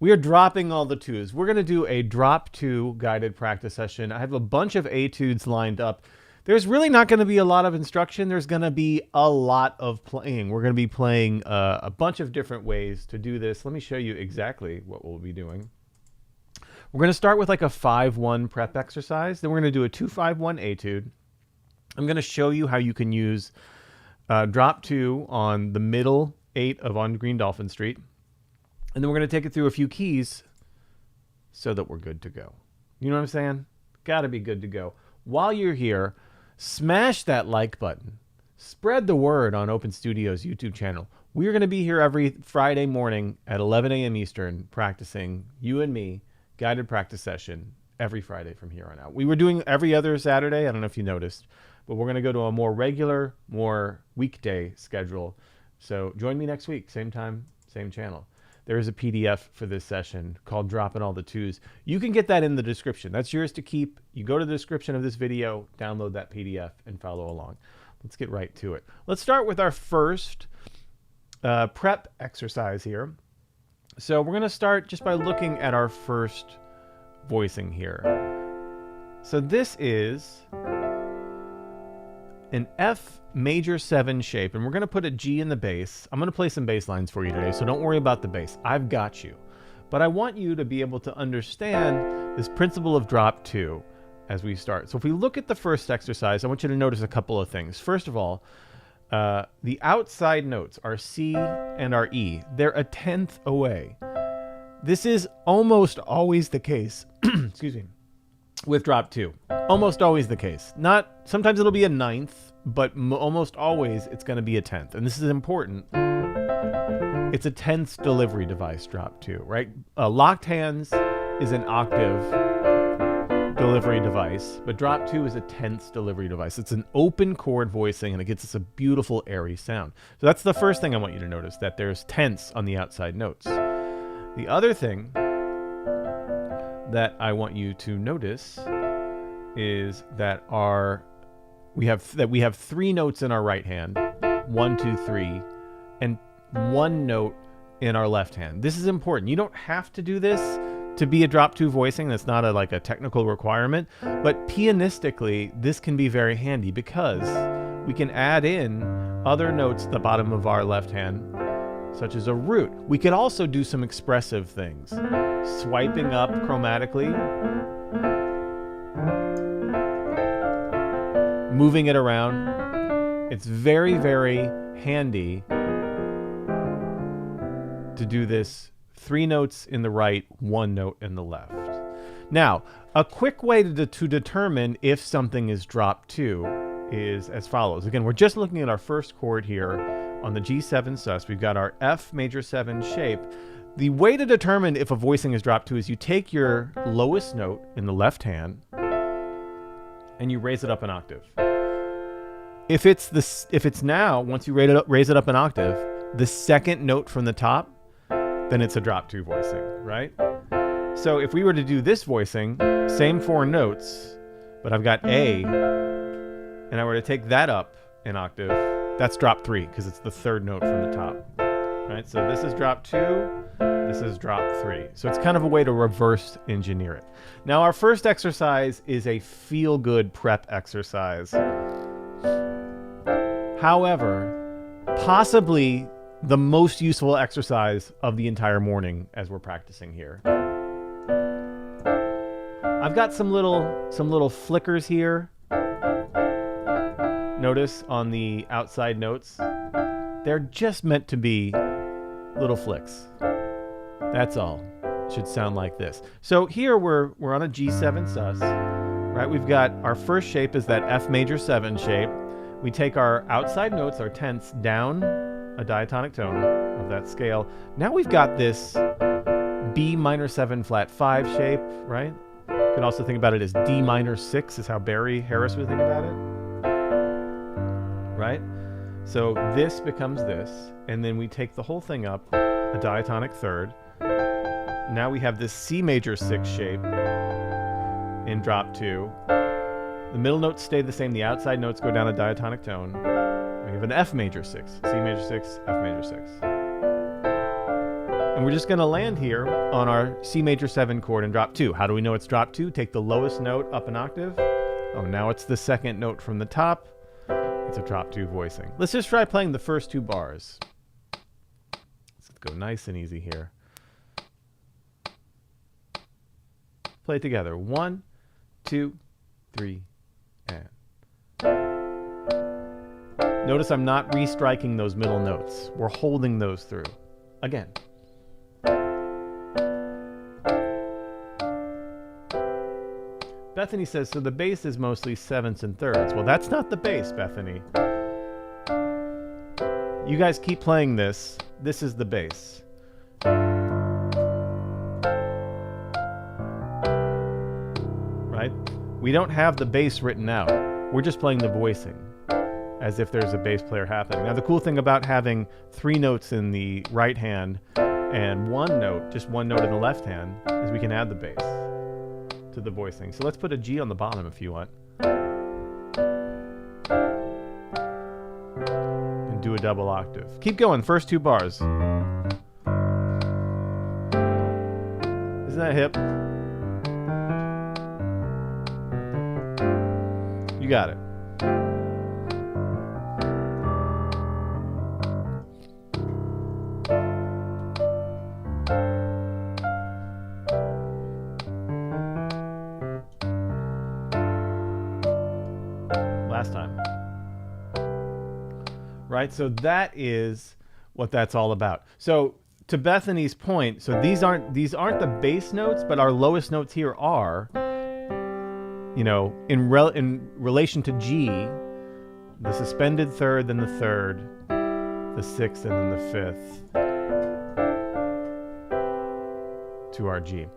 We are dropping all the twos. We're going to do a drop two guided practice session. I have a bunch of etudes lined up. There's really not going to be a lot of instruction. There's going to be a lot of playing. We're going to be playing a bunch of different ways to do this. Let me show you exactly what we'll be doing. We're going to start with like a 5-1 prep exercise. Then we're going to do a 2-5-1 etude. I'm going to show you how you can use drop two on the middle 8 of on Green Dolphin Street. And then we're going to take it through a few keys so that we're good to go. You know what I'm saying? Got to be good to go. While you're here, smash that like button. Spread the word on Open Studio's YouTube channel. We're going to be here every Friday morning at 11 a.m. Eastern practicing, you and me, guided practice session every Friday from here on out. We were doing every other Saturday. I don't know if you noticed, but we're going to go to a more regular, more weekday schedule. So join me next week, same time, same channel. There is a PDF for this session called Dropping All the Twos. You can get that in the description. That's yours to keep. You go to the description of this video, download that PDF, and follow along. Let's get right to it. Let's start with our first prep exercise here. So we're going to start just by looking at our first voicing here. So this is an F major 7 shape, and we're going to put a G in the bass. I'm going to play some bass lines for you today, so don't worry about the bass. I've got you. But I want you to be able to understand this principle of drop 2 as we start. So if we look at the first exercise, I want you to notice a couple of things. First of all, the outside notes, our C and our E, they're a 10th away. This is almost always the case. Excuse me. With drop 2. Almost always the case. Sometimes it'll be a 9th, but almost always it's going to be a 10th. And this is important. It's a 10th delivery device, drop 2, right? Locked hands is an octave delivery device, but drop 2 is a 10th delivery device. It's an open chord voicing, and it gets us a beautiful airy sound. So that's the first thing I want you to notice, that there's tenths on the outside notes. The other thing that I want you to notice is that we have 3 notes in our right hand, 1, 2, 3, and 1 note in our left hand. This is important. You don't have to do this to be a drop 2 voicing. That's not like a technical requirement, but pianistically, this can be very handy because we can add in other notes at the bottom of our left hand, such as a root. We could also do some expressive things. Swiping up chromatically, moving it around. It's very, very handy to do this 3 notes in the right, 1 note in the left. Now, a quick way to determine if something is drop 2 is as follows. Again, we're just looking at our first chord here on the G7 sus. We've got our F major 7 shape. The way to determine if a voicing is drop 2 is you take your lowest note in the left hand and you raise it up an octave. If it's now, once you raise it up an octave, the second note from the top, then it's a drop 2 voicing, right? So if we were to do this voicing, same 4 notes, but I've got A, and I were to take that up an octave, that's drop 3 because it's the 3rd note from the top, right? So this is drop 2, this is drop 3. So it's kind of a way to reverse engineer it. Now our first exercise is a feel-good prep exercise. However, possibly the most useful exercise of the entire morning as we're practicing here. I've got some little flickers here. Notice on the outside notes, they're just meant to be little flicks. That's all. It should sound like this. So here we're on a G7 sus, right? We've got our first shape is that F major 7 shape. We take our outside notes, our tenths, down a diatonic tone of that scale. Now we've got this B minor 7 flat 5 shape, right? You can also think about it as D minor 6 is how Barry Harris would think about it, right? So this becomes this, and then we take the whole thing up a diatonic third. Now we have this C major 6 shape in drop 2. The middle notes stay the same. The outside notes go down a diatonic tone. We have an F major 6, C major 6, F major 6. And we're just going to land here on our C major 7 chord and drop 2. How do we know it's drop 2? Take the lowest note up an octave. Oh, now it's the second note from the top. It's a drop 2 voicing. Let's just try playing the first 2 bars. Let's go nice and easy here. Play it together. 1, 2, 3, and. Notice I'm not restriking those middle notes. We're holding those through. Again. Bethany says, so the bass is mostly 7ths and 3rds. Well, that's not the bass, Bethany. You guys keep playing this. This is the bass. Right? We don't have the bass written out. We're just playing the voicing as if there's a bass player happening. Now, the cool thing about having 3 notes in the right hand and 1 note, just 1 note in the left hand, is we can add the bass to the voicing. So let's put a G on the bottom if you want. And do a double octave. Keep going, first 2 bars. Isn't that hip? You got it. Last time. Right? So that is what that's all about. So to Bethany's point, so these aren't the bass notes, but our lowest notes here are, you know, in relation to G, the suspended 3rd, then the 3rd, the 6th, and then the 5th to our G. All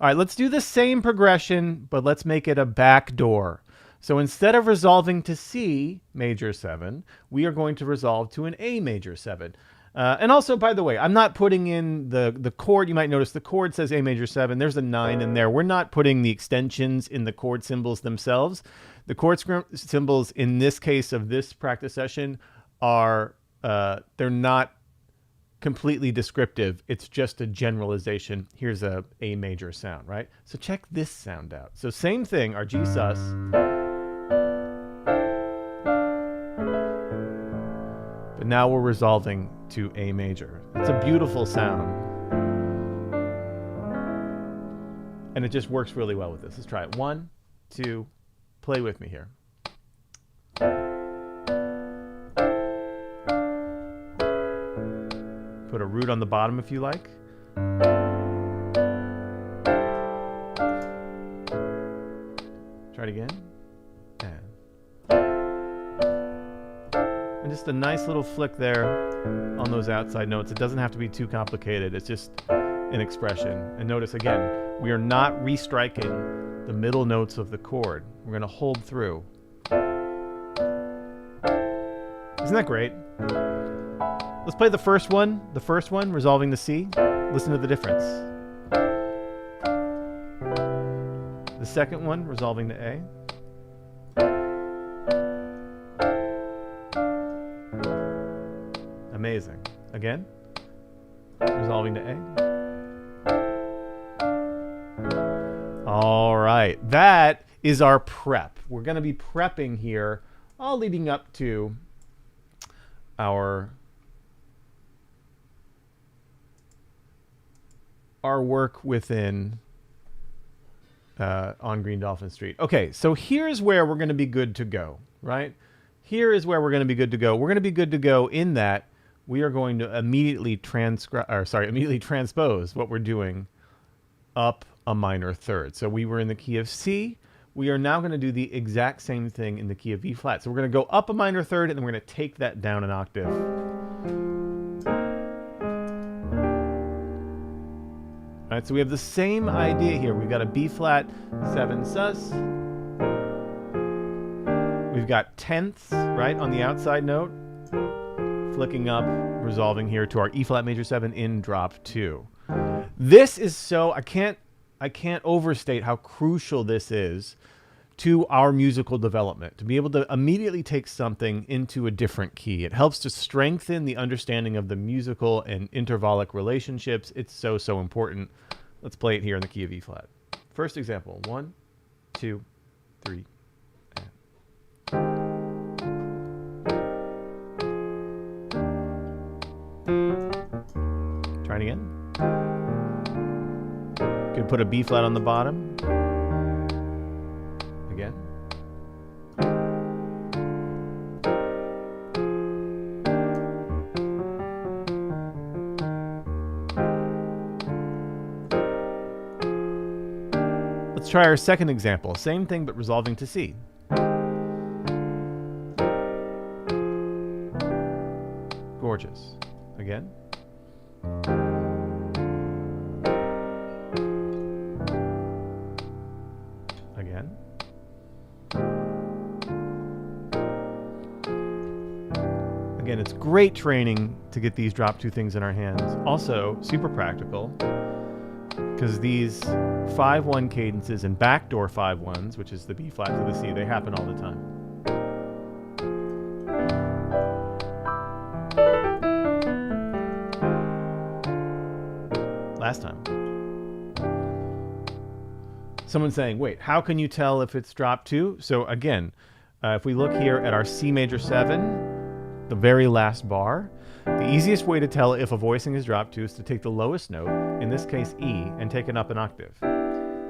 right, let's do the same progression, but let's make it a back door. So instead of resolving to C major 7, we are going to resolve to an A major 7. And also, by the way, I'm not putting in the chord. You might notice the chord says A major 7. There's a 9 in there. We're not putting the extensions in the chord symbols themselves. The chord symbols in this case of this practice session are, they're not completely descriptive. It's just a generalization. Here's a major sound, right? So check this sound out. So same thing, our G sus. But now we're resolving to A major. It's a beautiful sound. And it just works really well with this. Let's try it. 1, 2, play with me here. Put a root on the bottom if you like. Try it again. And just a nice little flick there on those outside notes. It doesn't have to be too complicated. It's just an expression. And notice again, we are not restriking the middle notes of the chord. We're going to hold through. Isn't that great? Let's play the first one, resolving to C. Listen to the difference. The second one, resolving to A. Amazing. Again, resolving to A. All right, that is our prep. We're going to be prepping here, all leading up to our work within on Green Dolphin Street. Okay, so here's where we're going to be good to go, right? Here is where we're going to be good to go. We're going to be good to go in that we are going to immediately transpose what we're doing up a minor 3rd. So we were in the key of C. We are now going to do the exact same thing in the key of E flat. So we're going to go up a minor 3rd, and then we're going to take that down an octave. All right, so we have the same idea here. We've got a B flat 7 sus. We've got 10ths, right, on the outside note. Flicking up, resolving here to our E flat major 7 in drop 2. This is so, I can't overstate how crucial this is to our musical development, to be able to immediately take something into a different key. It helps to strengthen the understanding of the musical and intervallic relationships. It's so, so important. Let's play it here in the key of E flat. First example, 1, 2, 3. Try it again. Could put a B flat on the bottom. Again. Let's try our second example. Same thing, but resolving to C. Gorgeous. Again. Again. Again, it's great training to get these drop 2 things in our hands. Also, super practical, because these 5-1 cadences and backdoor 5-1s, which is the B flat to the C, they happen all the time. Last time. Someone's saying, wait, how can you tell if it's drop 2? So again, if we look here at our C major 7, the very last bar, the easiest way to tell if a voicing is drop 2 is to take the lowest note, in this case E, and take it up an octave.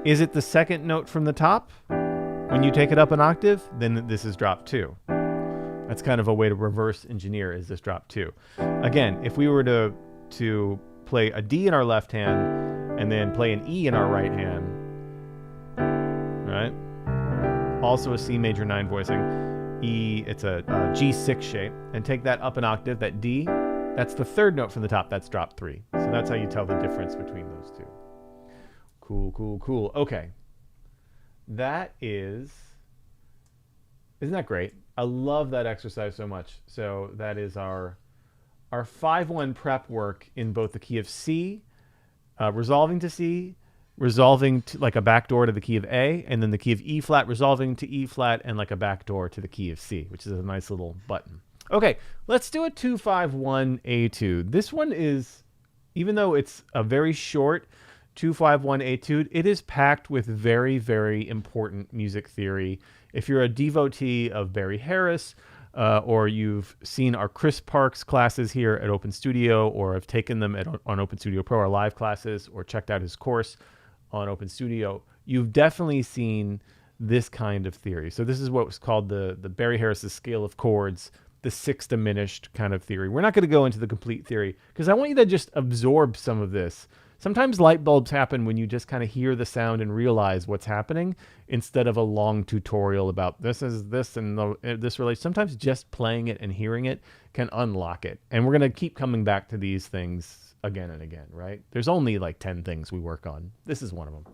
Is it the second note from the top? When you take it up an octave, then this is drop 2. That's kind of a way to reverse engineer, is this drop 2. Again, if we were to play a D in our left hand and then play an E in our right hand, right? Also a C major 9 voicing. E, it's a G6 shape, and take that up an octave, that D, that's the third note from the top, that's drop 3. So that's how you tell the difference between those two. Cool, cool, cool. Okay. That is, isn't that great? I love that exercise so much. So that is our 5-1 prep work in both the key of C, resolving to C, resolving to like a backdoor to the key of A, and then the key of E flat, resolving to E flat, and like a backdoor to the key of C, which is a nice little button. Okay, let's do a 2-5-1 etude. This one is, even though it's a very short 2-5-1 etude, it is packed with very, very important music theory. If you're a devotee of Barry Harris, or you've seen our Chris Parks classes here at Open Studio, or have taken them on Open Studio Pro, our live classes, or checked out his course on Open Studio, you've definitely seen this kind of theory. So this is what was called the Barry Harris's scale of chords, the 6 diminished kind of theory. We're not going to go into the complete theory because I want you to just absorb some of this. Sometimes light bulbs happen when you just kind of hear the sound and realize what's happening instead of a long tutorial about this is this and this relates. Sometimes just playing it and hearing it can unlock it. And we're going to keep coming back to these things again and again, right? There's only like 10 things we work on. This is one of them.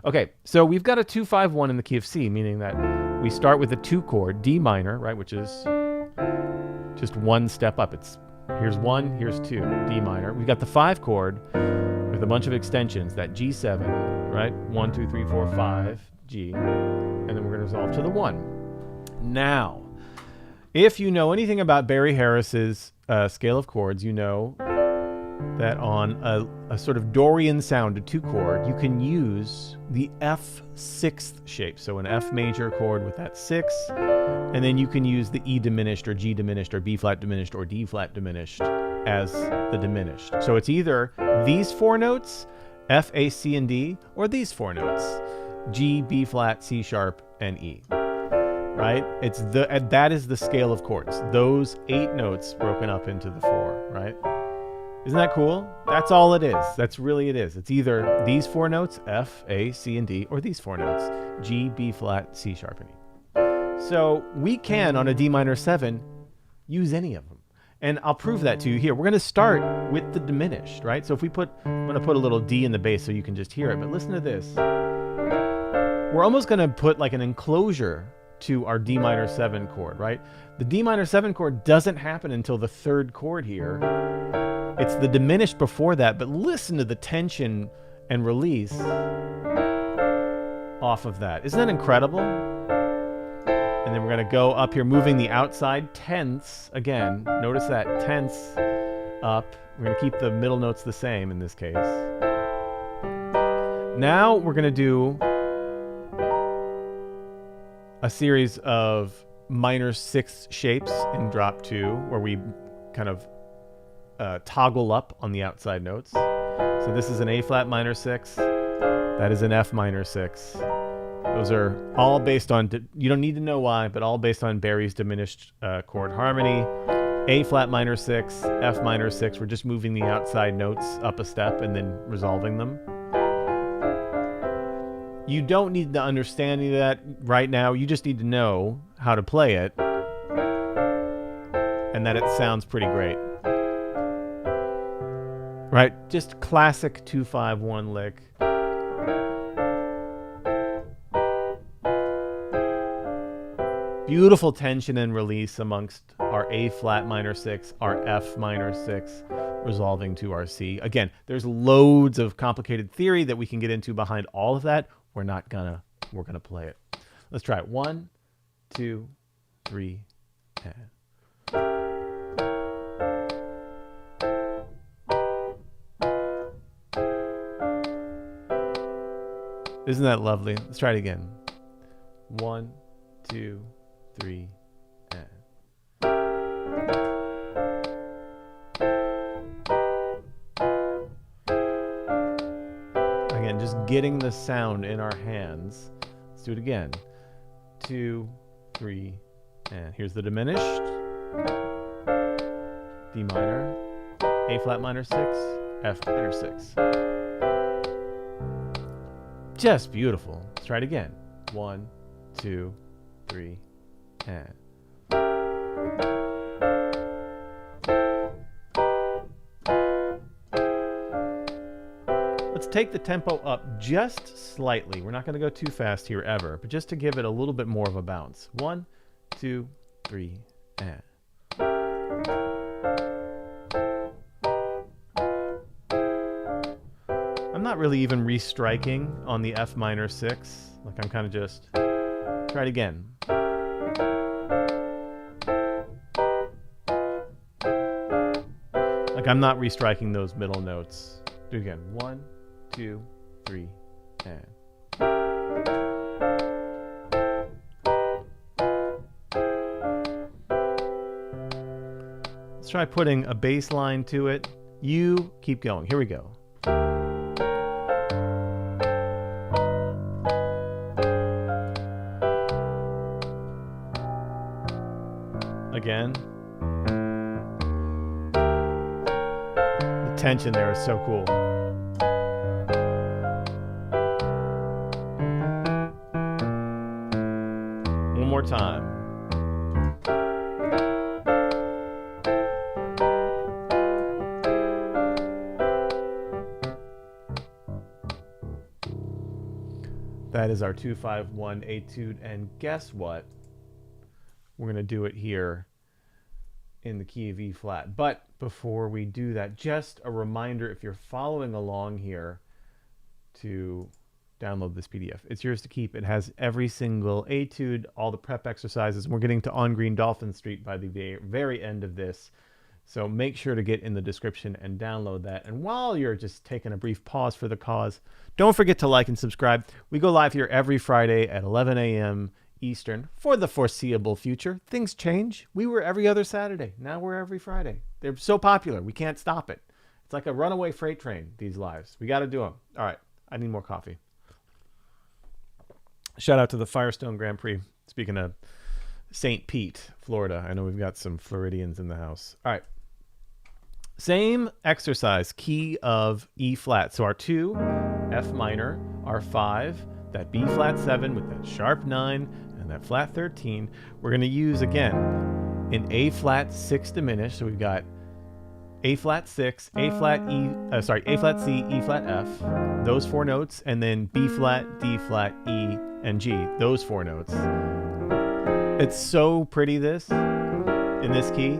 Okay, so we've got a 2-5-1 in the key of C, meaning that we start with a 2 chord, D minor, right, which is just one step up. It's here's 1, here's 2, D minor. We've got the 5 chord with a bunch of extensions, that G7, right? 1, 2, 3, 4, 5, G, and then we're going to resolve to the 1. Now, if you know anything about Barry Harris's scale of chords, you know that on a sort of Dorian sound, a 2 chord, you can use the F6th shape. So an F major chord with that 6, and then you can use the E diminished or G diminished or B flat diminished or D flat diminished as the diminished. So it's either these 4 notes, F, A, C, and D, or these 4 notes, G, B flat, C sharp, and E. Right? That is the scale of chords. Those 8 notes broken up into the 4, right? Isn't that cool? That's all it is. That's really it is. It's either these 4 notes, F, A, C, and D, or these 4 notes, G, B flat, C sharp, and E. So we can, on a D minor 7, use any of them. And I'll prove that to you here. We're going to start with the diminished, right? So if we I'm going to put a little D in the bass so you can just hear it, but listen to this. We're almost going to put like an enclosure to our D minor 7 chord, right? The D minor 7 chord doesn't happen until the 3rd chord here. It's the diminished before that, but listen to the tension and release off of that. Isn't that incredible? And then we're going to go up here, moving the outside tenths. Again, notice that tenths up. We're going to keep the middle notes the same in this case. Now we're going to do a series of minor sixth shapes in drop 2, where we kind of toggle up on the outside notes. So this is an A flat minor 6. That is an F minor 6. Those are all based on, you don't need to know why, but all based on Barry's diminished chord harmony. A flat minor 6, F minor 6. We're just moving the outside notes up a step and then resolving them. You don't need to understand any of that right now. You just need to know how to play it and that it sounds pretty great. Right? Just classic 2-5-1 lick. Beautiful tension and release amongst our A flat minor 6, our F minor 6, resolving to our C. Again, there's loads of complicated theory that we can get into behind all of that. We're gonna play it. Let's try it. 1, 2, 3, and. Isn't that lovely? Let's try it again. 1, 2, 3, and. Again, just getting the sound in our hands. Let's do it again. 2, 3, and here's the diminished. D minor, A flat minor 6, F minor 6. Just beautiful. Let's try it again. 1, 2, 3, and. Let's take the tempo up just slightly. We're not going to go too fast here ever, but just to give it a little bit more of a bounce. 1, 2, 3, and. I'm not really even restriking on the F minor 6. Like I'm kind of just, try it again. Like I'm not restriking those middle notes. Do it again. 1, 2, 3, and. Let's try putting a bass line to it. You keep going. Here we go. Again. The tension there is so cool. One more time. That is our 2-5-1 etude, and guess what? We're going to do it here in the key of E flat. But before we do that, just a reminder, if you're following along here, to download this PDF. It's yours to keep. It has every single etude, all the prep exercises. We're getting to On Green Dolphin Street by the very end of this. So make sure to get in the description and download that. And while you're just taking a brief pause for the cause, don't forget to like and subscribe. We go live here every Friday at 11 a.m. Eastern for the foreseeable future. Things change. We were every other Saturday. Now we're every Friday. They're so popular. We can't stop it. It's like a runaway freight train, these lives. We got to do them. All right. I need more coffee. Shout out to the Firestone Grand Prix. Speaking of St. Pete, Florida. I know we've got some Floridians in the house. All right. Same exercise, key of E flat. So our 2, F minor, our 5, that B flat 7 with that sharp 9 and that flat 13. We're going to use again in A flat 6 diminished. So we've got A flat 6, A flat C, E flat F, those 4 notes, and then B flat, D flat, E, and G, those 4 notes. It's so pretty this in this key.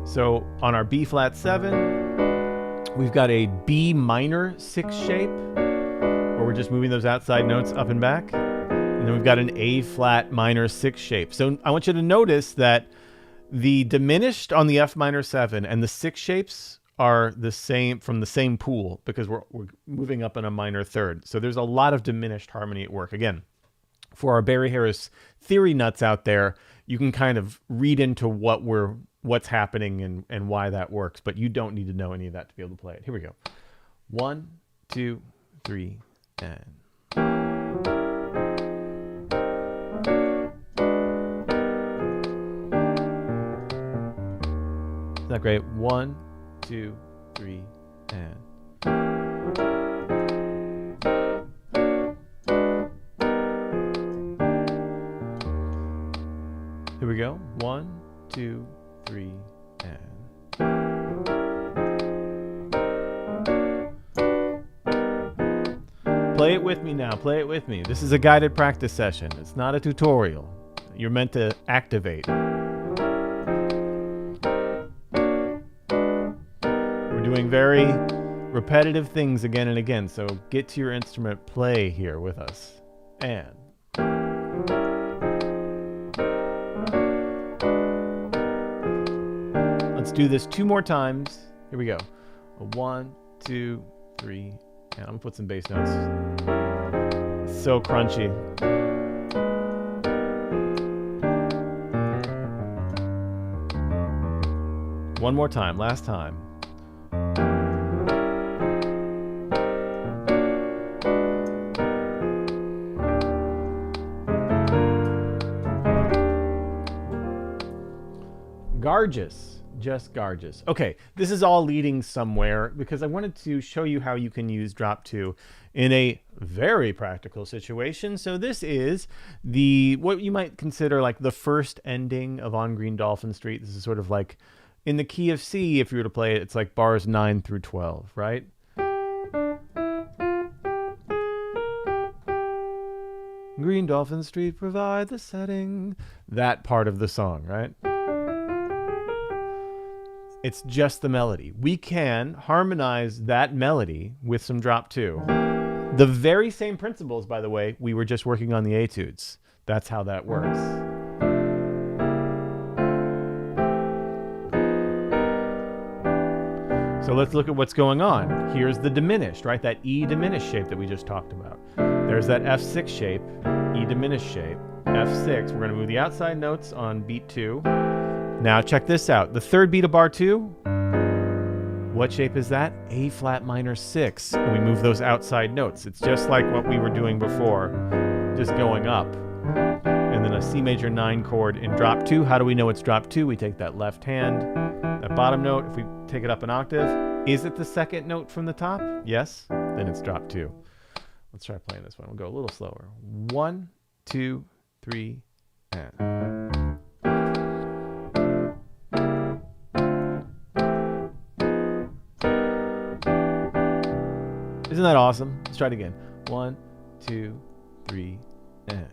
So on our B flat 7, we've got a B minor 6 shape where we're just moving those outside notes up and back. And then we've got an A flat minor 6 shape. So I want you to notice that the diminished on the F minor 7 and the 6 shapes are the same from the same pool because we're moving up in a minor third. So there's a lot of diminished harmony at work. Again, for our Barry Harris theory nuts out there, you can kind of read into what's happening and why that works, but you don't need to know any of that to be able to play it. Here we go. 1, 2, 3, and... Isn't that great? 1, 2, 3, and... Here we go. 1, 2, 3, and... Play it with me now. Play it with me. This is a guided practice session. It's not a tutorial. You're meant to activate. We're doing very repetitive things again and again, so get to your instrument, play here with us. And... Let's do this 2 more times. Here we go. 1, 2, 3, and I'm gonna put some bass notes. It's so crunchy. One more time, last time. Gorgeous. Just gorgeous. Okay, this is all leading somewhere because I wanted to show you how you can use drop 2 in a very practical situation. So this is what you might consider like the first ending of On Green Dolphin Street. This is sort of like in the key of C, if you were to play it, it's like bars 9 through 12, right? Green Dolphin Street provide the setting. That part of the song, right? It's just the melody. We can harmonize that melody with some drop 2. The very same principles, by the way, we were just working on the etudes. That's how that works. So let's look at what's going on. Here's the diminished, right? That E diminished shape that we just talked about. There's that F6 shape, E diminished shape, F6. We're going to move the outside notes on beat 2. Now check this out. The third beat of bar 2, what shape is that? A flat minor 6. And we move those outside notes. It's just like what we were doing before, just going up. And then a C major 9 chord in drop 2. How do we know it's drop 2? We take that left hand, that bottom note. If we take it up an octave, is it the second note from the top? Yes, then it's drop 2. Let's try playing this one. We'll go a little slower. 1, 2, 3, and... Isn't that awesome? Let's try it again. 1, 2, 3, and...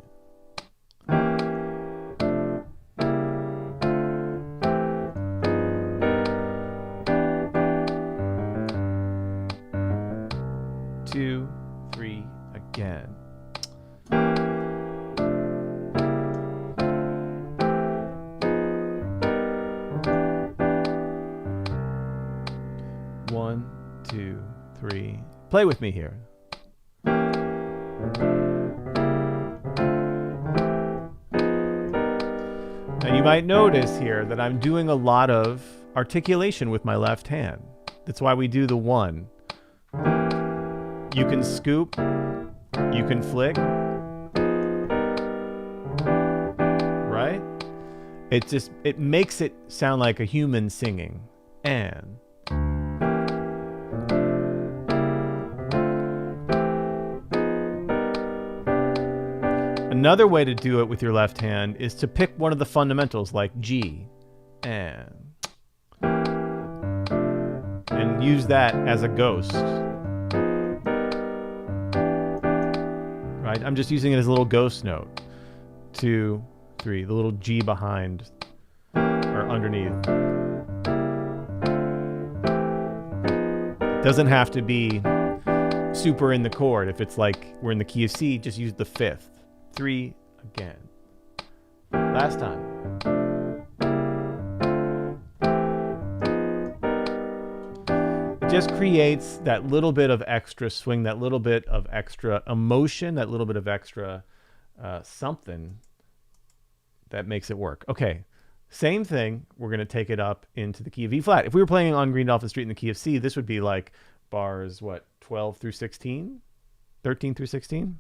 Two, 3, again. One, 2, 3. Play with me here. And you might notice here that I'm doing a lot of articulation with my left hand. That's why we do the 1. You can scoop, you can flick, right? It makes it sound like a human singing. And another way to do it with your left hand is to pick one of the fundamentals like G and use that as a ghost. Right? I'm just using it as a little ghost note. 2, 3, the little G behind or underneath. It doesn't have to be super in the chord. If it's like we're in the key of C, just use the fifth. 3 again. Last time. It just creates that little bit of extra swing, that little bit of extra emotion, that little bit of extra something that makes it work. Okay, same thing. We're going to take it up into the key of E flat. If we were playing on Green Dolphin Street in the key of C, this would be like bars, what, 12 through 16? 13 through 16?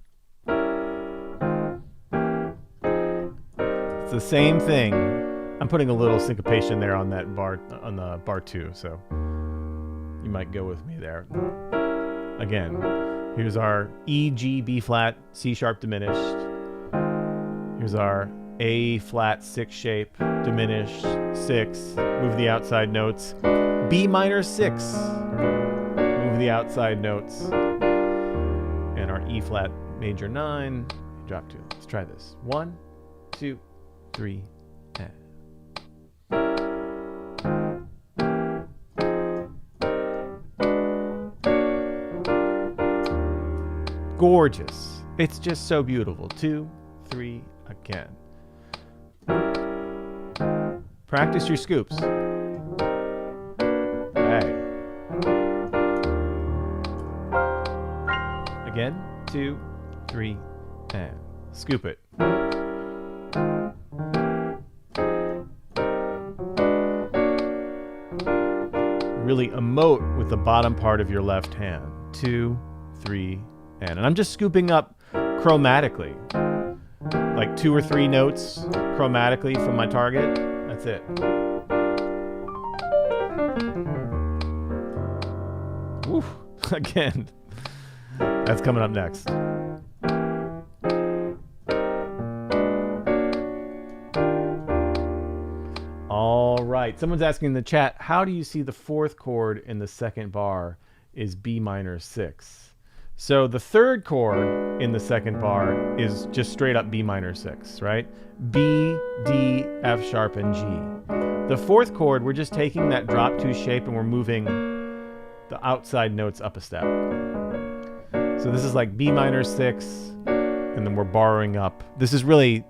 It's the same thing. I'm putting a little syncopation there on that bar, on the bar 2, so you might go with me there. Again, here's our E, G, B flat, C sharp diminished. Here's our A flat 6 shape, diminished, 6, move the outside notes. B minor 6, move the outside notes. And our E flat major 9, drop 2. Let's try this. 1, 2, 3, and. Gorgeous. It's just so beautiful. 2, 3, again. Practice your scoops. Okay. Again. 2, 3, and scoop it. Really emote with the bottom part of your left hand. 2, 3, and I'm just scooping up chromatically, like 2 or 3 notes chromatically from my target. That's it. Woo. Again. That's coming up next. All right. Someone's asking in the chat, how do you see the 4th chord in the 2nd bar is B minor 6? So the 3rd chord in the 2nd bar is just straight up B minor 6, right? B, D, F sharp, and G. The 4th chord, we're just taking that drop 2 shape and we're moving the outside notes up a step. So this is like B minor 6, and then we're borrowing up. This is really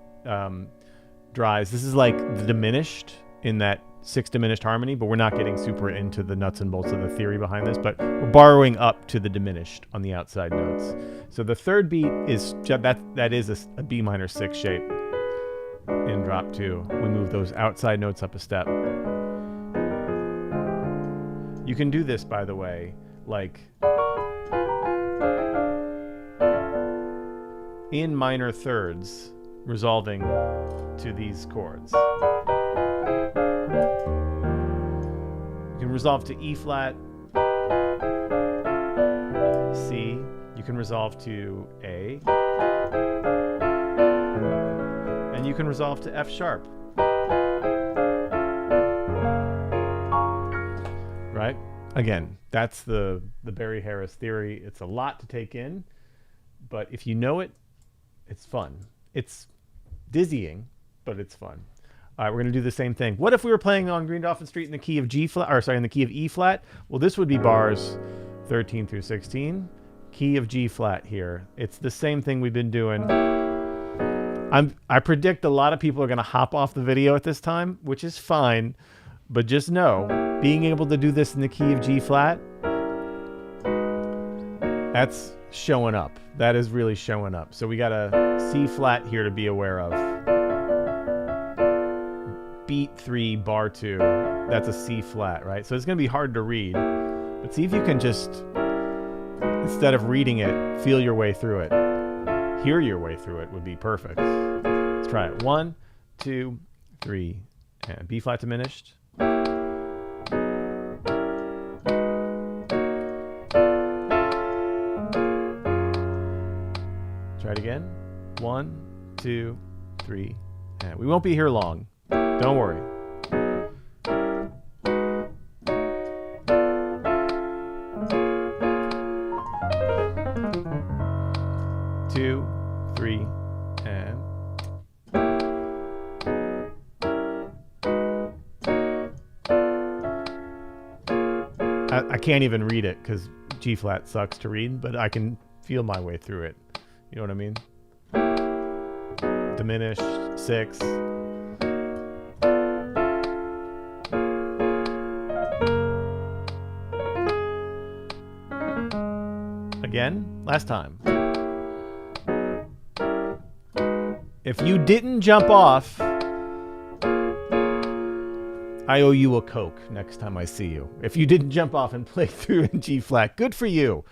dries. This is like the diminished in that 6 diminished harmony, but we're not getting super into the nuts and bolts of the theory behind this, but we're borrowing up to the diminished on the outside notes. So the 3rd beat is that is a B minor 6 shape in drop 2. We move those outside notes up a step. You can do this, by the way, like in minor thirds, resolving to these chords. You can resolve to E flat, C. You can resolve to A. And you can resolve to F sharp. Right? Again, that's the Barry Harris theory. It's a lot to take in, but if you know it, it's fun. It's dizzying, but it's fun. All right, we're going to do the same thing. What if we were playing on Green Dolphin Street in the key of G flat, or sorry, in the key of E flat? Well, this would be bars 13 through 16. Key of G flat here. It's the same thing we've been doing. I predict a lot of people are going to hop off the video at this time, which is fine, but just know, being able to do this in the key of G flat, that's showing up. That is really showing up. So we got a C flat here to be aware of. Beat 3, bar 2. That's a C flat, right? So it's going to be hard to read. But see if you can just, instead of reading it, feel your way through it. Hear your way through it would be perfect. Let's try it. 1, 2, 3, and B flat diminished. Try it again. 1, 2, 3, and we won't be here long. Don't worry. Two, 3, and I can't even read it because G flat sucks to read, but I can feel my way through it. You know what I mean? Diminished, 6. Again, last time. If you didn't jump off, I owe you a Coke next time I see you. If you didn't jump off and play through in G flat, good for you.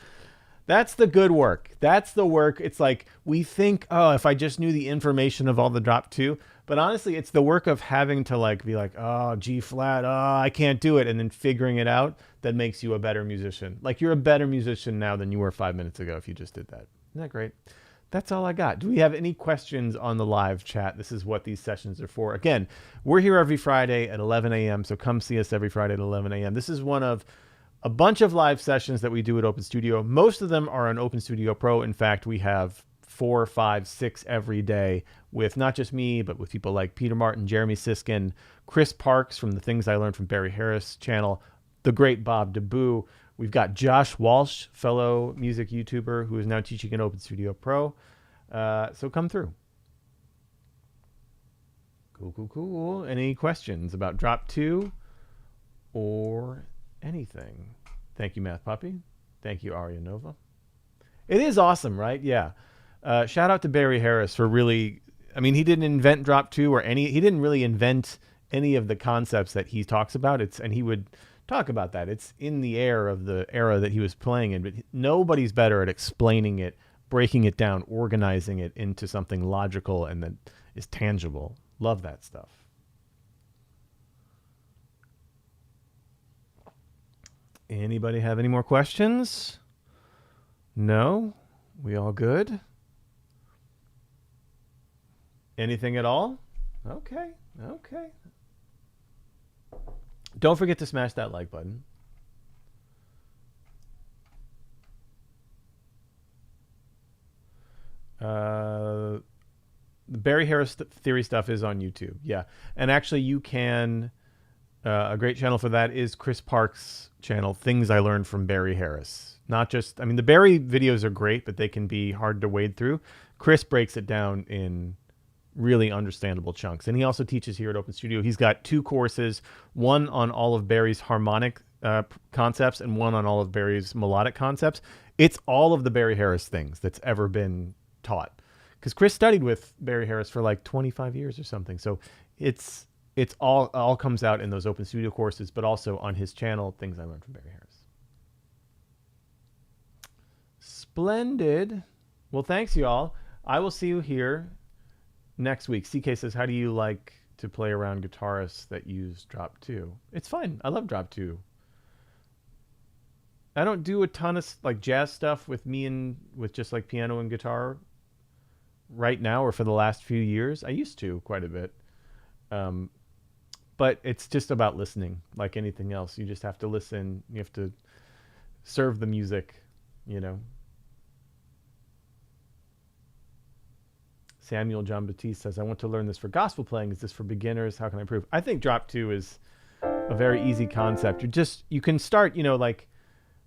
That's the good work. That's the work. It's like we think, oh, if I just knew the information of all the drop 2, but honestly, it's the work of having to like be like, oh, G flat, oh, I can't do it, and then figuring it out that makes you a better musician. Like you're a better musician now than you were 5 minutes ago if you just did that. Isn't that great? That's all I got. Do we have any questions on the live chat? This is what these sessions are for. Again, we're here every Friday at 11 a.m., so come see us every Friday at 11 a.m. This is one of a bunch of live sessions that we do at Open Studio. Most of them are on Open Studio Pro. In fact, we have 4, 5, 6 every day with not just me, but with people like Peter Martin, Jeremy Siskin, Chris Parks from the Things I Learned from Barry Harris channel, the great Bob DeBoo. We've got Josh Walsh, fellow music YouTuber, who is now teaching in Open Studio Pro. So come through. Cool. Any questions about Drop 2 or anything? Thank you, Math Puppy. Thank you, Aria Nova. It is awesome, right? Yeah. Shout out to Barry Harris for really, I mean, he didn't invent Drop 2 or he didn't really invent any of the concepts that he talks about. And he would talk about that. It's in the air of the era that he was playing in, but nobody's better at explaining it, breaking it down, organizing it into something logical and that is tangible. Love that stuff. Anybody have any more questions? No? We all good? Anything at all? Okay. Don't forget to smash that like button. The Barry Harris theory stuff is on YouTube. Yeah. And actually you can, a great channel for that is Chris Parks' channel, Things I Learned from Barry Harris. Not just, I mean, the Barry videos are great, but they can be hard to wade through. Chris breaks it down in really understandable chunks. And he also teaches here at Open Studio. He's got 2 courses, one on all of Barry's harmonic concepts and one on all of Barry's melodic concepts. It's all of the Barry Harris things that's ever been taught. Because Chris studied with Barry Harris for like 25 years or something. So it's all comes out in those Open Studio courses, but also on his channel, Things I Learned from Barry Harris. Splendid. Well, thanks, y'all. I will see you here next week. CK says, how do you like to play around guitarists that use Drop 2? It's fine. I love Drop 2. I don't do a ton of like jazz stuff with just like piano and guitar right now or for the last few years. I used to quite a bit. But it's just about listening like anything else. You just have to listen. You have to serve the music, you know. Samuel John Batiste says, I want to learn this for gospel playing. Is this for beginners? How can I improve? I think Drop 2 is a very easy concept. You can start, you know, like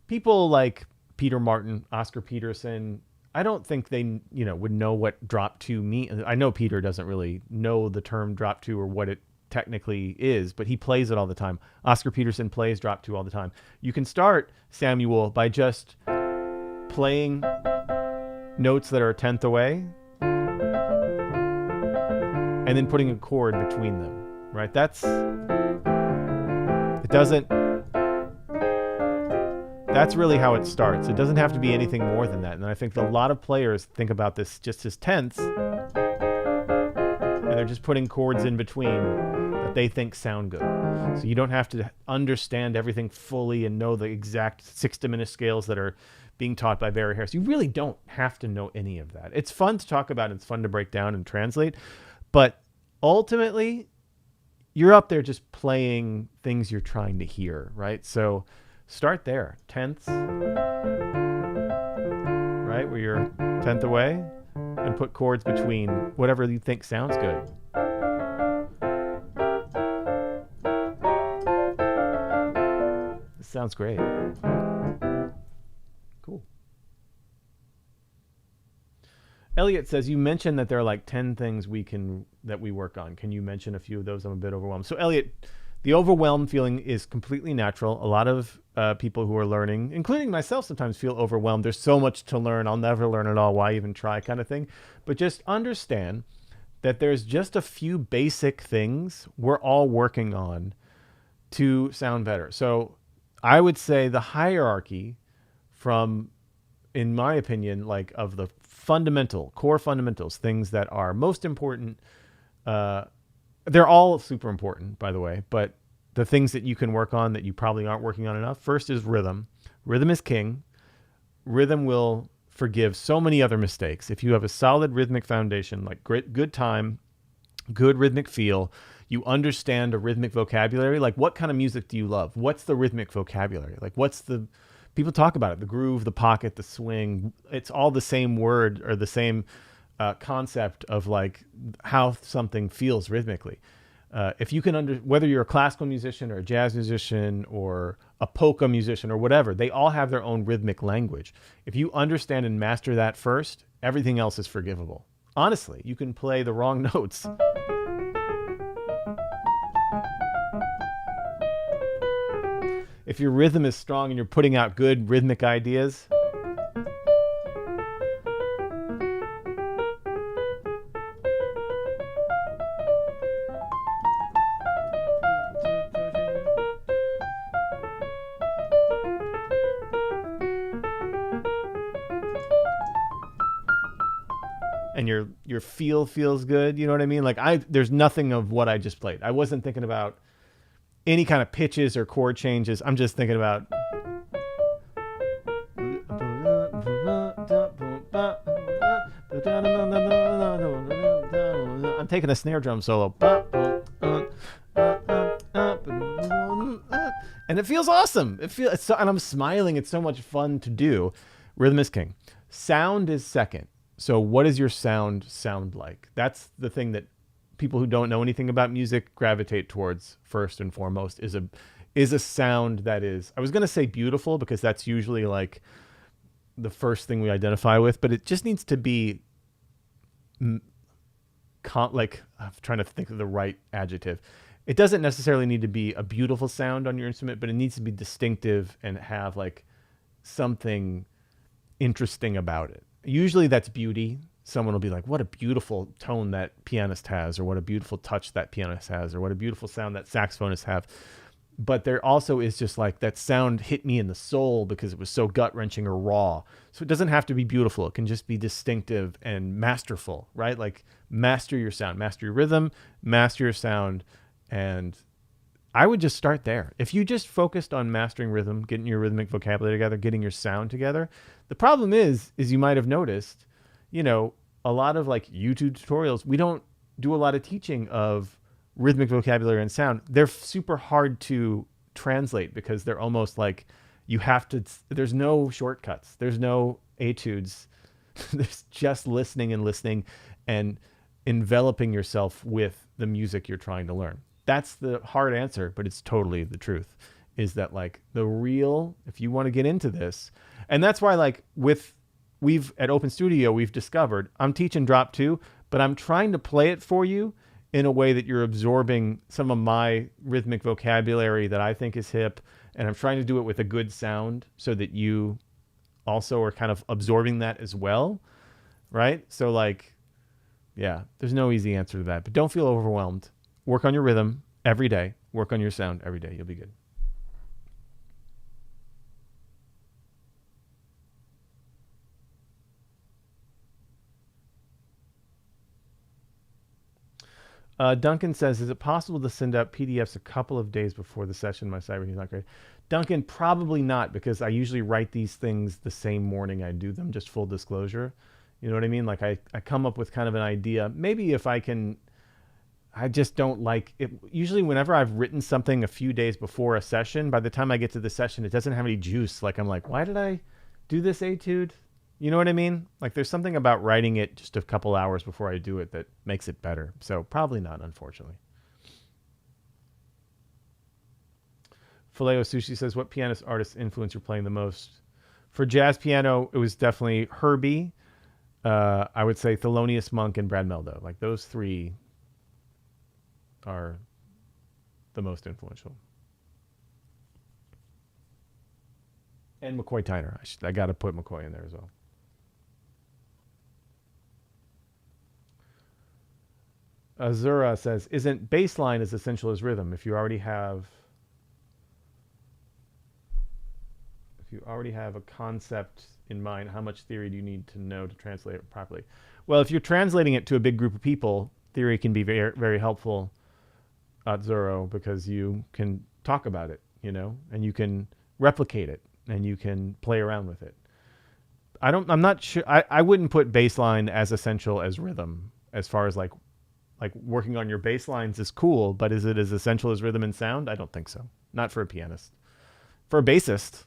people like Peter Martin, Oscar Peterson. I don't think they, you know, would know what Drop 2 means. I know Peter doesn't really know the term Drop 2 or what it technically is, but he plays it all the time. Oscar Peterson plays Drop 2 all the time. You can start, Samuel, by just playing notes that are a tenth away and then putting a chord between them, right? That's really how it starts. It doesn't have to be anything more than that. And I think a lot of players think about this just as tenths, and they're just putting chords in between that they think sound good. So you don't have to understand everything fully and know the exact 6 diminished scales that are being taught by Barry Harris. You really don't have to know any of that. It's fun to talk about. It's fun to break down and translate. But ultimately, you're up there just playing things you're trying to hear, right? So start there. Tenths, right? Where you're tenth away, and put chords between whatever you think sounds good. Sounds great. Cool. Elliot says, you mentioned that there are like 10 things that we work on. Can you mention a few of those? I'm a bit overwhelmed. So Elliot, the overwhelmed feeling is completely natural. A lot of people who are learning, including myself, sometimes feel overwhelmed. There's so much to learn. I'll never learn it all. Why even try, kind of thing. But just understand that there's just a few basic things we're all working on to sound better. So I would say the hierarchy from, in my opinion, like of the core fundamentals, things that are most important. They're all super important, by the way, but the things that you can work on that you probably aren't working on enough. First is rhythm. Rhythm is king. Rhythm will forgive so many other mistakes. If you have a solid rhythmic foundation, like good time, good rhythmic feel, you understand a rhythmic vocabulary. Like, what kind of music do you love? What's the rhythmic vocabulary? Like, people talk about it, the groove, the pocket, the swing. It's all the same word or the same concept of like how something feels rhythmically. If you can whether you're a classical musician or a jazz musician or a polka musician or whatever, they all have their own rhythmic language. If you understand and master that first, everything else is forgivable. Honestly, you can play the wrong notes. If your rhythm is strong and you're putting out good rhythmic ideas, and your feel feels good, you know what I mean? Like there's nothing of what I just played. I wasn't thinking about any kind of pitches or chord changes. I'm just thinking about I'm taking a snare drum solo. And it feels awesome. And I'm smiling. It's so much fun to do. Rhythm is king. Sound is second. So what does your sound like? That's the thing that people who don't know anything about music gravitate towards first and foremost, is a sound that is, I was going to say beautiful because that's usually like the first thing we identify with, but it just needs to be like, I'm trying to think of the right adjective. It doesn't necessarily need to be a beautiful sound on your instrument, but it needs to be distinctive and have like something interesting about it. Usually that's beauty. Someone will be like, what a beautiful tone that pianist has, or what a beautiful touch that pianist has, or what a beautiful sound that saxophonists have. But there also is just like, that sound hit me in the soul because it was so gut-wrenching or raw. So it doesn't have to be beautiful. It can just be distinctive and masterful, right? Like, master your sound, master your rhythm, master your sound. And I would just start there. If you just focused on mastering rhythm, getting your rhythmic vocabulary together, getting your sound together, the problem is you might have noticed, you know, a lot of like YouTube tutorials, we don't do a lot of teaching of rhythmic vocabulary and sound. They're super hard to translate because they're almost like there's no shortcuts. There's no etudes. There's just listening and enveloping yourself with the music you're trying to learn. That's the hard answer, but it's totally the truth, is that like if you want to get into this, and that's why like we've at Open Studio, we've discovered I'm teaching drop 2, but I'm trying to play it for you in a way that you're absorbing some of my rhythmic vocabulary that I think is hip. And I'm trying to do it with a good sound so that you also are kind of absorbing that as well. Right. So like, yeah, there's no easy answer to that, but don't feel overwhelmed. Work on your rhythm every day. Work on your sound every day. You'll be good. Duncan says, is it possible to send out PDFs a couple of days before the session? My cyber is not great. Duncan, probably not, because I usually write these things the same morning I do them, just full disclosure. You know what I mean? Like I come up with kind of an idea. Maybe if I just don't like it. Usually whenever I've written something a few days before a session, by the time I get to the session, it doesn't have any juice. Like I'm like, why did I do this etude? You know what I mean? Like there's something about writing it just a couple hours before I do it that makes it better. So probably not, unfortunately. Filet Sushi says, what pianist artist influence you're playing the most? For jazz piano, it was definitely Herbie. I would say Thelonious Monk and Brad Meldo. Like those three are the most influential. And McCoy Tyner. I got to put McCoy in there as well. Azura says, isn't bass line as essential as rhythm? If you already have a concept in mind, how much theory do you need to know to translate it properly? Well, if you're translating it to a big group of people, theory can be very, very helpful at Zoro, because you can talk about it, and you can replicate it, and you can play around with it. I'm not sure. I wouldn't put bass line as essential as rhythm, as far as like working on your bass lines is cool, but is it as essential as rhythm and sound? I don't think so. Not for a pianist. For a bassist,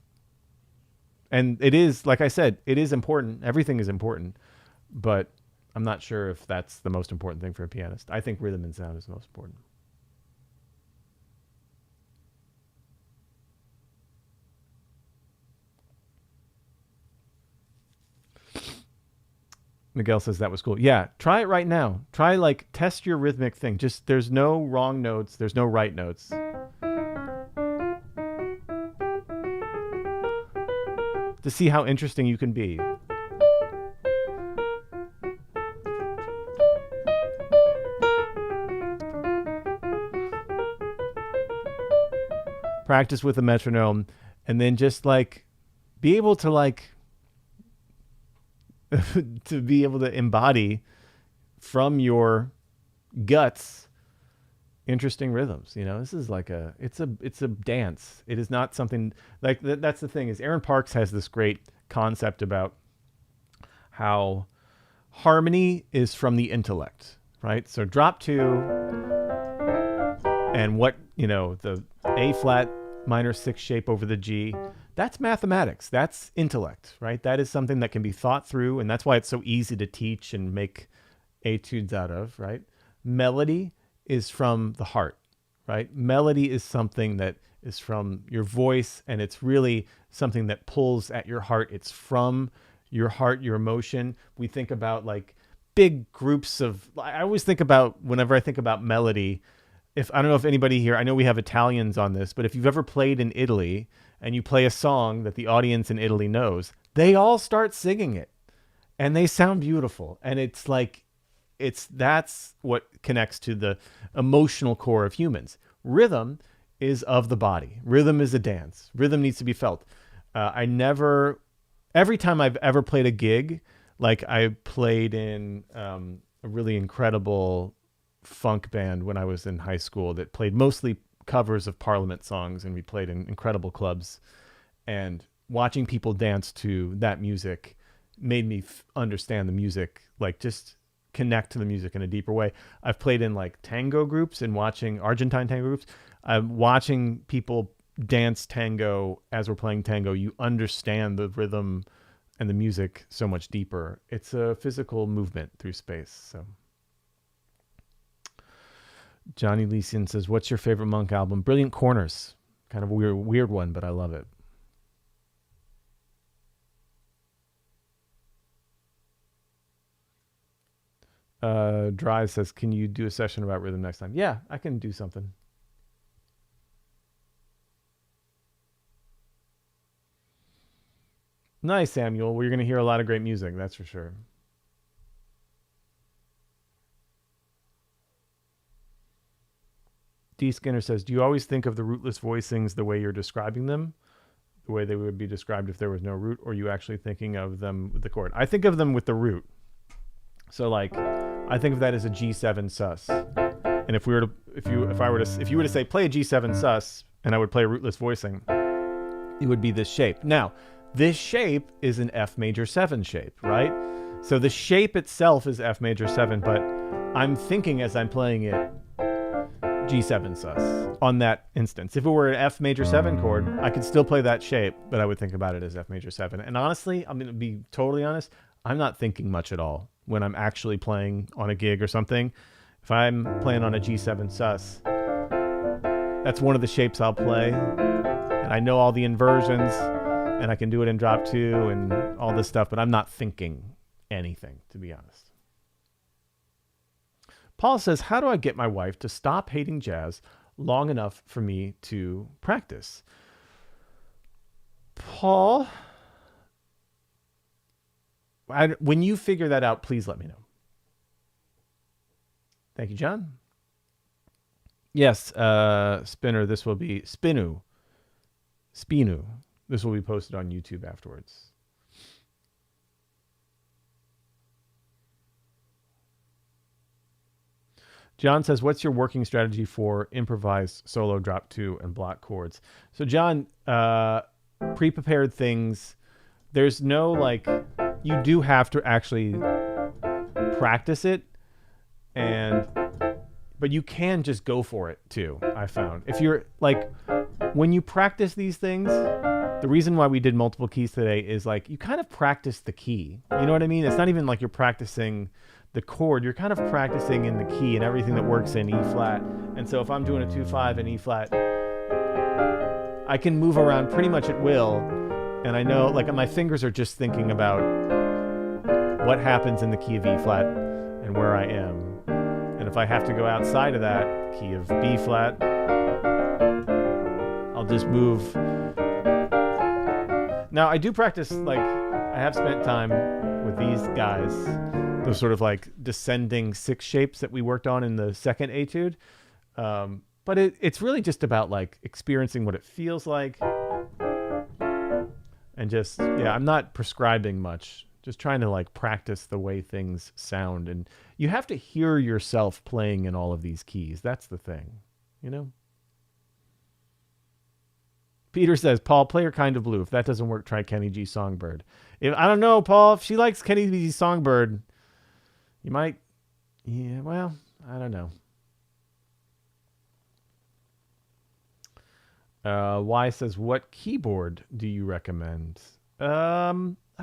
and it is, like I said, it is important. Everything is important, but I'm not sure if that's the most important thing for a pianist. I think rhythm and sound is the most important. Miguel says that was cool. Yeah, try it right now. Try test your rhythmic thing. Just there's no wrong notes. There's no right notes. To see how interesting you can be. Practice with a metronome, and then just be able to to be able to embody from your guts interesting rhythms. This is it's a dance. It is not something that's the thing, is Aaron Parks has this great concept about how harmony is from the intellect, right? So drop two and what, the A flat minor 6 shape over the G, that's mathematics. That's intellect, right? That is something that can be thought through, and that's why it's so easy to teach and make etudes out of, right? Melody is from the heart, right? Melody is something that is from your voice, and it's really something that pulls at your heart. It's from your heart, your emotion. We think about big groups of, I always think about, whenever I think about melody, I don't know if anybody here, I know we have Italians on this, but if you've ever played in Italy and you play a song that the audience in Italy knows, they all start singing it and they sound beautiful. And that's what connects to the emotional core of humans. Rhythm is of the body. Rhythm is a dance. Rhythm needs to be felt. Every time I've ever played a gig, I played in a really incredible funk band when I was in high school that played mostly covers of Parliament songs, and we played in incredible clubs, and watching people dance to that music made me understand the music, just connect to the music in a deeper way. I've played in tango groups and watching Argentine tango groups. I'm watching people dance tango as we're playing tango. You understand the rhythm and the music so much deeper. It's a physical movement through space. So Johnny Leeson says, what's your favorite Monk album? Brilliant Corners. Kind of a weird one, but I love it. Drive says, can you do a session about rhythm next time? Yeah, I can do something. Nice, Samuel. Well, you're going to hear a lot of great music, that's for sure. D. Skinner says, do you always think of the rootless voicings the way you're describing them? The way they would be described if there was no root? Or are you actually thinking of them with the chord? I think of them with the root. So I think of that as a G7 sus. And if you were to say play a G7 sus, and I would play a rootless voicing, it would be this shape. Now, this shape is an F major 7 shape, right? So the shape itself is F major 7, but I'm thinking as I'm playing it G7 sus on that instance. If it were an F major 7 chord, I could still play that shape, but I would think about it as F major 7. And honestly, I'm going to be totally honest, I'm not thinking much at all when I'm actually playing on a gig or something. If I'm playing on a G7 sus, that's one of the shapes I'll play. and I know all the inversions, and I can do it in drop 2 and all this stuff, but I'm not thinking anything, to be honest. Paul says, how do I get my wife to stop hating jazz long enough for me to practice? Paul, when you figure that out, please let me know. Thank you, John. Yes, Spinner, this will be Spinu. This will be posted on YouTube afterwards. John says, what's your working strategy for improvised solo drop 2 and block chords? So John, pre-prepared things, there's no like, you do have to actually practice it, but you can just go for it too, I found. If you're like, when you practice these things, the reason why we did multiple keys today is like, you kind of practice the key. You know what I mean? It's not even like you're practicing the chord, you're kind of practicing in the key and everything that works in E flat. And so if I'm doing a 2-5 in E flat, I can move around pretty much at will. And I know, like, my fingers are just thinking about what happens in the key of E flat and where I am. And if I have to go outside of that key of B flat, I'll just move. Now I do practice, like, I have spent time with these guys, those sort of like descending 6 shapes that we worked on in the second etude. But it's really just about like experiencing what it feels like. And just, yeah, I'm not prescribing much, just trying to like practice the way things sound. And you have to hear yourself playing in all of these keys. That's the thing, you know? Peter says, Paul, play her Kind of Blue. If that doesn't work, try Kenny G Songbird. I don't know, Paul, if she likes Kenny G Songbird, you might, yeah, well, I don't know. Y says, what keyboard do you recommend? I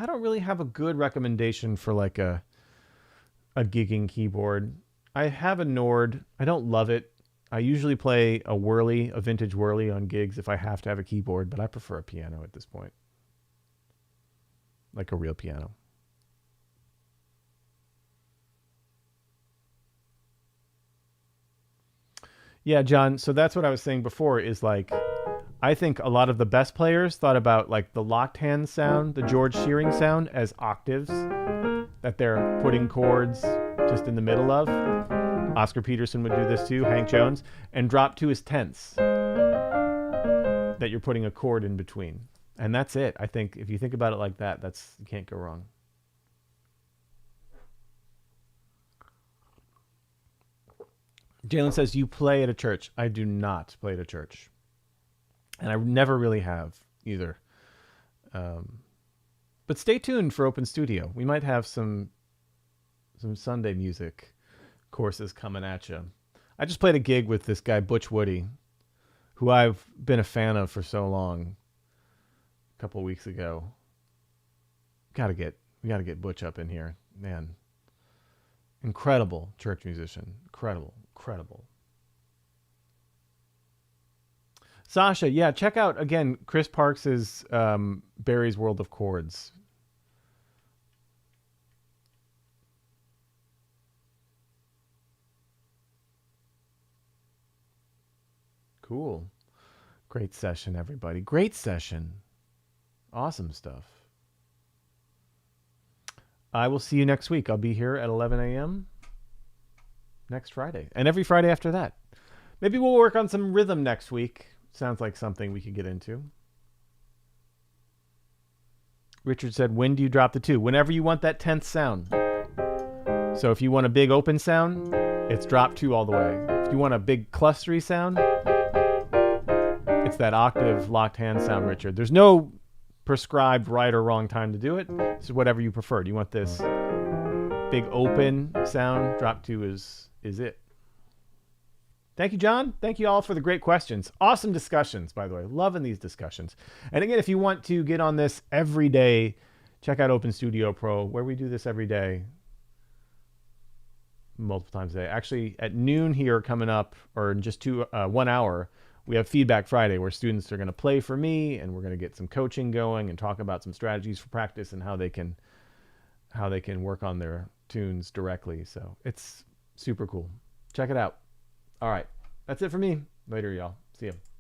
don't really have a good recommendation for like a gigging keyboard. I have a Nord. I don't love it. I usually play a vintage Whirly on gigs if I have to have a keyboard, but I prefer a piano at this point. Like a real piano. Yeah, John, so that's what I was saying before is like, I think a lot of the best players thought about like the locked hand sound, the George Shearing sound as octaves that they're putting chords just in the middle of. Oscar Peterson would do this too, Hank Jones, and drop 2 is tenths that you're putting a chord in between. And that's it. I think if you think about it like that, you can't go wrong. Jalen says, you play at a church. I do not play at a church. And I never really have either. But stay tuned for Open Studio. We might have some Sunday music courses coming at you. I just played a gig with this guy, Butch Woody, who I've been a fan of for so long. A couple of weeks ago. We gotta get Butch up in here. Man. Incredible church musician. Incredible. Sasha, yeah, check out, again, Chris Parks's Barry's World of Chords. Cool. Great session, everybody. Great session. Awesome stuff. I will see you next week. I'll be here at 11 a.m. next Friday. And every Friday after that. Maybe we'll work on some rhythm next week. Sounds like something we could get into. Richard said, when do you drop the 2? Whenever you want that 10th sound. So if you want a big open sound, it's drop 2 all the way. If you want a big clustery sound, it's that octave locked hand sound, Richard. There's no prescribed right or wrong time to do it. It's whatever you prefer. Do you want this big open sound? Drop 2 is it. Thank you, John. Thank you all for the great questions. Awesome discussions, by the way. Loving these discussions. And again, if you want to get on this every day, check out Open Studio Pro, where we do this every day, multiple times a day. Actually, at noon here coming up, or in just 1 hour, we have Feedback Friday where students are going to play for me, and we're going to get some coaching going and talk about some strategies for practice and how they can work on their tunes directly. So it's super cool. Check it out. All right. That's it for me. Later, y'all. See ya.